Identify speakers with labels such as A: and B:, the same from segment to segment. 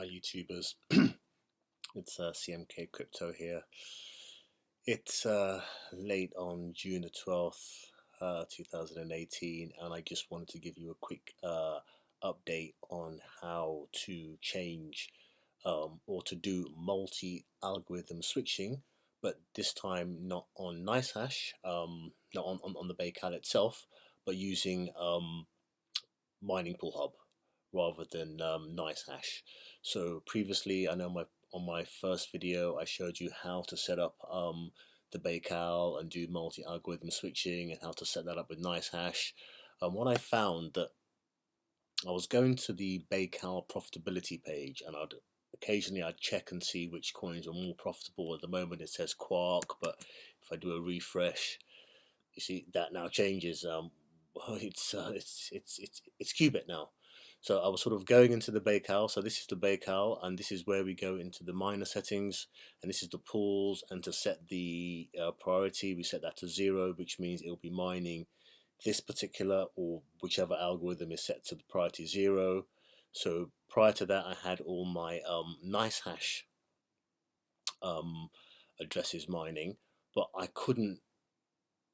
A: Hi YouTubers, it's CMK Crypto here. It's late on June the 12th, 2018, and I just wanted to give you a quick update on how to change or to do multi-algorithm switching, but this time not on NiceHash, not on the Baikal itself, but using Mining Pool Hub rather than NiceHash. So previously, I know on my first video I showed you how to set up the Baikal and do multi-algorithm switching and how to set that up with NiceHash. And what I found that I was going to the Baikal profitability page, and occasionally I'd check and see which coins are more profitable. At the moment it says Quark, but if I do a refresh, you see that now changes. It's Qubit now. So I was sort of going into the Baikal. So this is the Baikal, and this is where we go into the miner settings, and this is the pools. And to set the priority, we set that to 0, which means it will be mining this particular or whichever algorithm is set to the priority 0. So prior to that, I had all my NiceHash addresses mining, but I couldn't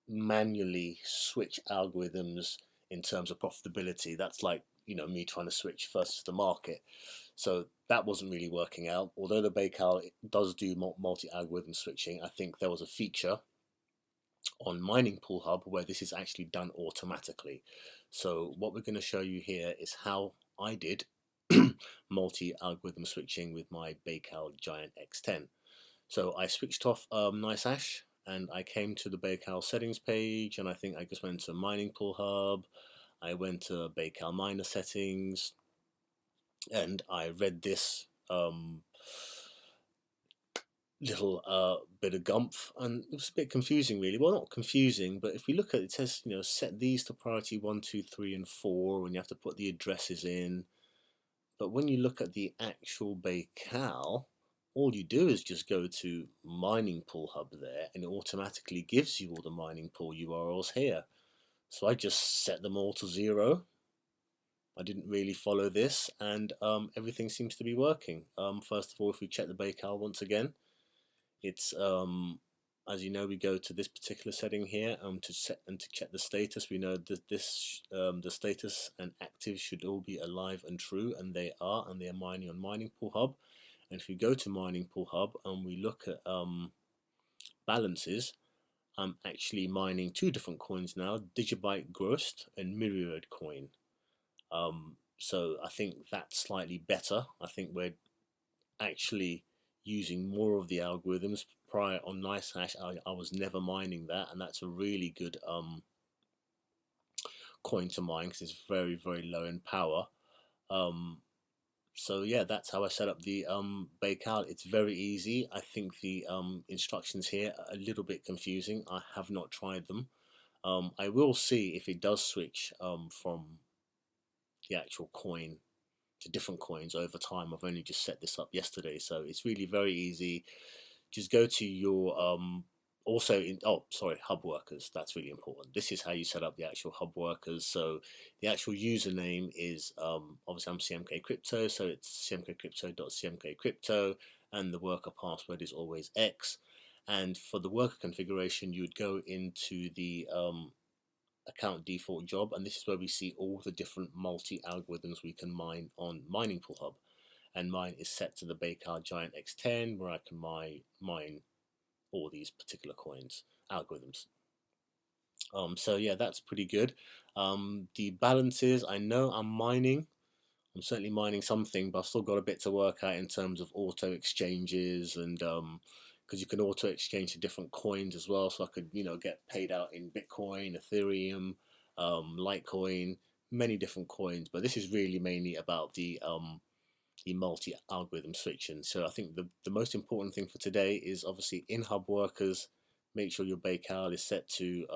A: manually switch algorithms in terms of profitability. That's like, me trying to switch versus the market. So that wasn't really working out. Although the Baikal does do multi-algorithm switching, I think there was a feature on Mining Pool Hub where this is actually done automatically. So what we're going to show you here is how I did multi-algorithm switching with my Baikal Giant X10. So I switched off NiceHash, and I came to the Baikal settings page, and I think I just went to Mining Pool Hub. I went to Baikal miner settings, and I read this little bit of gumph, and it was a bit confusing, really. Well, not confusing, but if we look at it, it says, set these to priority 1, 2, 3, and 4, and you have to put the addresses in. But when you look at the actual Baikal, all you do is just go to Mining Pool Hub there, and it automatically gives you all the mining pool URLs here. So I just set them all to 0. I didn't really follow this, and everything seems to be working. First of all, if we check the Baikal once again, it's as you know, we go to this particular setting here to set and to check the status. We know that the status and active should all be alive and true, and they are mining on Mining Pool Hub. And if we go to Mining Pool Hub and we look at balances, I'm actually mining 2 different coins now: Digibyte Grossed and Myriad Coin. So I think that's slightly better. I think we're actually using more of the algorithms. Prior on NiceHash, I was never mining that, and that's a really good coin to mine because it's very, very low in power. So yeah, that's how I set up the Baikal. It's very easy. I think the instructions here are a little bit confusing. I have not tried them. I will see if it does switch from the actual coin to different coins over time. I've only just set this up yesterday, so it's really very easy. Just go to your hub workers. That's really important. This is how you set up the actual hub workers. So the actual username is obviously I'm CMK Crypto, so it's cmkcrypto.cmkcrypto, and the worker password is always X. And for the worker configuration, you would go into the account default job, and this is where we see all the different multi algorithms we can mine on Mining Pool Hub. And mine is set to the Baikal Giant X10, where I can mine all these particular coins algorithms. So yeah, that's pretty good. The balances, I know I'm certainly mining something, but I've still got a bit to work out in terms of auto exchanges, and because you can auto exchange to different coins as well, so I could get paid out in Bitcoin, Ethereum, Litecoin, many different coins. But this is really mainly about the multi-algorithm switching. So I think the most important thing for today is obviously in hub workers, make sure your Baikal is set to,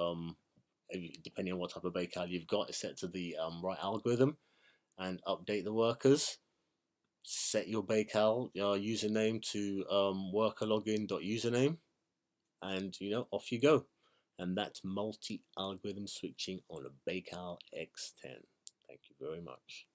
A: depending on what type of Baikal you've got, is set to the right algorithm, and update the workers. Set your Baikal username to workerlogin.username, and off you go. And that's multi-algorithm switching on a Baikal X10. Thank you very much.